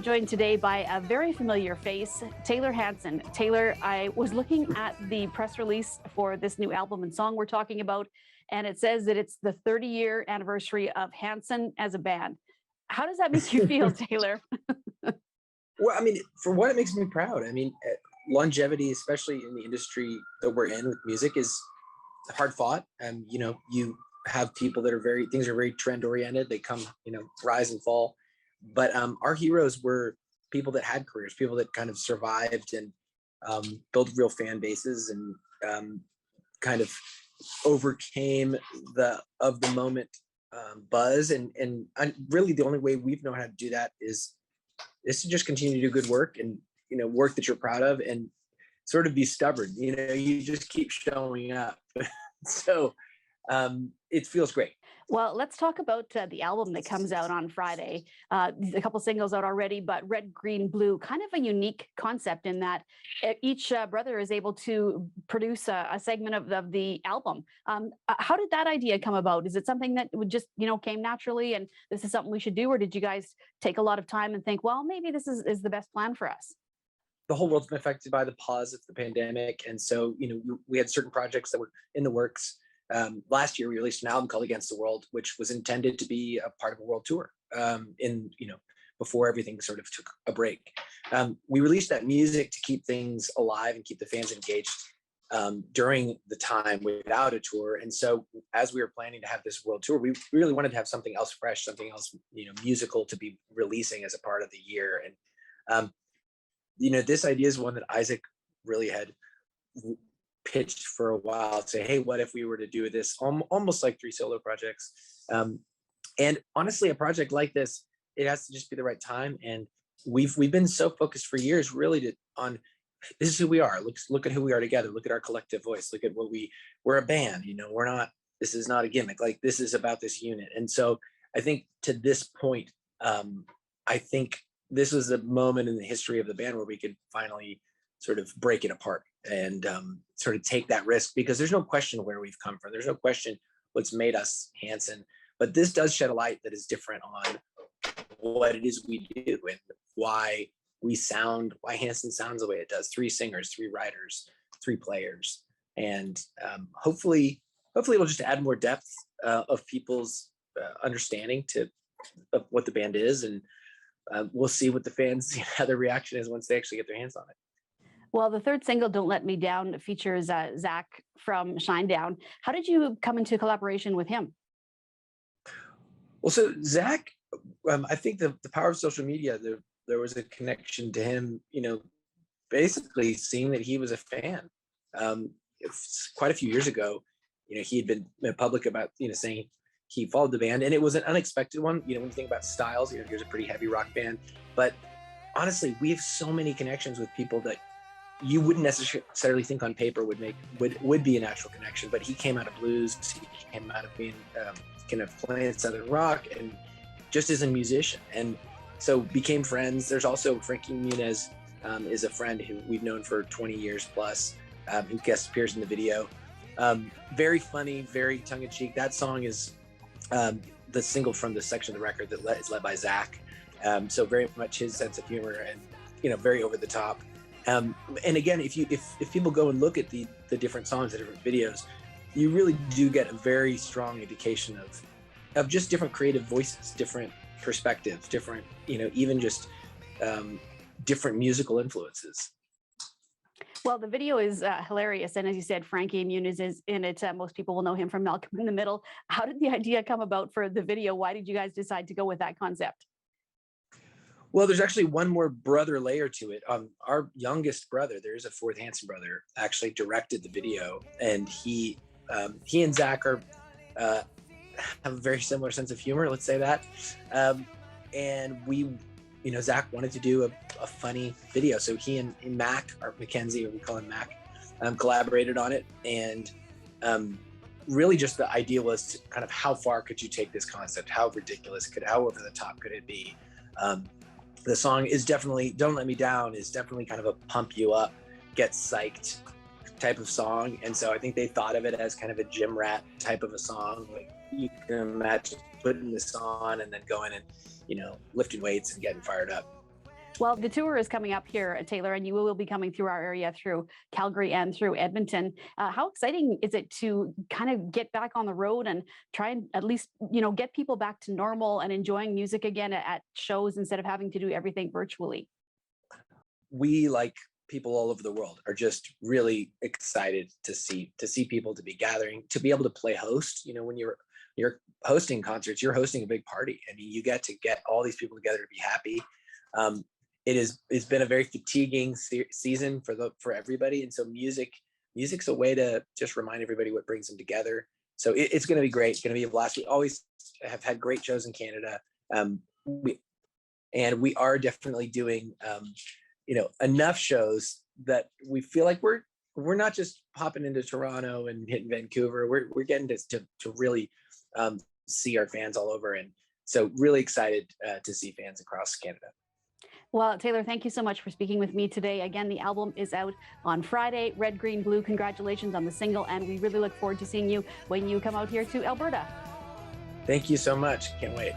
I'm joined today by a very familiar face, Taylor Hanson. Taylor, I was looking at the press release for this new album and song we're talking about, and it says that it's the 30-year anniversary of Hanson as a band. How does that make you feel, Taylor? Well, I mean, for one, it makes me proud. I mean, longevity, especially in the industry that we're in with music, is hard fought. And, you have people that are things are very trend oriented. They come, rise and fall. But our heroes were people that had careers, people that kind of survived and built real fan bases and kind of overcame the moment buzz. And really the only way we've known how to do that is to just continue to do good work and, work that you're proud of and sort of be stubborn. You just keep showing up. So it feels great. Well, let's talk about the album that comes out on Friday. A couple singles out already, but Red, Green, Blue, kind of a unique concept in that each brother is able to produce a segment of the album. How did that idea come about? Is it something that would just, came naturally and this is something we should do? Or did you guys take a lot of time and think, well, maybe this is the best plan for us? The whole world's been affected by the pause of the pandemic. And so, we had certain projects that were in the works. Last year, we released an album called Against the World, which was intended to be a part of a world tour before everything sort of took a break. We released that music to keep things alive and keep the fans engaged during the time without a tour. And so as we were planning to have this world tour, we really wanted to have something else fresh, something else, musical to be releasing as a part of the year. And, this idea is one that Isaac really had pitched for a while, say, hey, what if we were to do this almost like 3 solo projects? And honestly, a project like this, it has to just be the right time. And we've been so focused for years really on this is who we are. Look at who we are together. Look at our collective voice. Look at we're a band, this is not a gimmick. Like, this is about this unit. And so I think to this point, I think this was a moment in the history of the band where we could finally sort of break it apart and sort of take that risk, because there's no question where we've come from. There's no question what's made us Hanson, but this does shed a light that is different on what it is we do and why Hanson sounds the way it does. 3 singers, 3 writers, 3 players. And hopefully it'll just add more depth of people's understanding of what the band is. And we'll see what the fans, how their reaction is once they actually get their hands on it. Well, the third single, Don't Let Me Down, features Zach from Shinedown. How did you come into collaboration with him? Well, so Zach, I think the power of social media, there was a connection to him, basically seeing that he was a fan. Quite a few years ago, he had been public about, saying he followed the band, and it was an unexpected one. When you think about styles, here's a pretty heavy rock band, but honestly, we have so many connections with people that you wouldn't necessarily think on paper would be a natural connection. But he came out of blues, he came out of being kind of playing Southern rock, and just as a musician, and so became friends. There's also Frankie Muniz, is a friend who we've known for 20 years plus, who guest appears in the video. Very funny, very tongue-in-cheek. That song is the single from the section of the record that is led by Zach. So very much his sense of humor and, very over the top. And again, if people go and look at the different songs, the different videos, you really do get a very strong indication of just different creative voices, different perspectives, different, even just different musical influences. Well, the video is hilarious. And as you said, Frankie Muniz is in it. Most people will know him from Malcolm in the Middle. How did the idea come about for the video? Why did you guys decide to go with that concept? Well, there's actually one more brother layer to it. Our youngest brother, there's a 4th Hanson brother, actually directed the video, and he and Zach have a very similar sense of humor, let's say that. And Zach wanted to do a funny video, so he and Mac, or Mackenzie, or we call him Mac, collaborated on it. And really, just the idea was to kind of how far could you take this concept? How ridiculous how over the top could it be? The song is definitely, Don't Let Me Down is definitely kind of a pump you up, get psyched type of song. And so I think they thought of it as kind of a gym rat type of a song. Like, you can imagine putting this on and then going and, lifting weights and getting fired up. Well, the tour is coming up here, Taylor, and you will be coming through our area through Calgary and through Edmonton. How exciting is it to kind of get back on the road and try and at least, get people back to normal and enjoying music again at shows instead of having to do everything virtually? We, like people all over the world, are just really excited to see people, to be gathering, to be able to play host. When you're hosting concerts, you're hosting a big party. I mean, you get to get all these people together to be happy. It's been a very fatiguing season for everybody, and so music's a way to just remind everybody what brings them together. So it's going to be great. It's going to be a blast. We always have had great shows in Canada. We are definitely doing enough shows that we feel like we're not just popping into Toronto and hitting Vancouver. We're getting to really see our fans all over, and so really excited to see fans across Canada. Well, Taylor, thank you so much for speaking with me today. Again, the album is out on Friday, Red, Green, Blue. Congratulations on the single, and we really look forward to seeing you when you come out here to Alberta. Thank you so much. Can't wait.